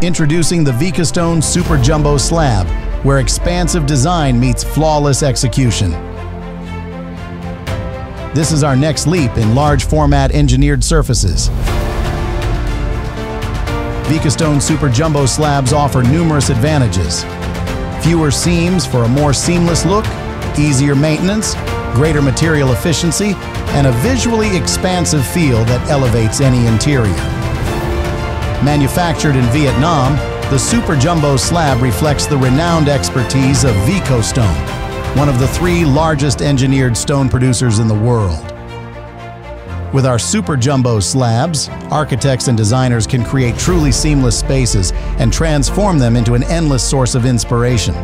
Introducing the VICOSTONE Super Jumbo Slab, where expansive design meets flawless execution. This is our next leap in large format engineered surfaces. VICOSTONE Super Jumbo Slabs offer numerous advantages. Fewer seams for a more seamless look, easier maintenance, greater material efficiency, and a visually expansive feel that elevates any interior. Manufactured in Vietnam, the Super Jumbo Slab reflects the renowned expertise of VICOSTONE, one of the 3 largest engineered stone producers in the world. With our Super Jumbo Slabs, architects and designers can create truly seamless spaces and transform them into an endless source of inspiration.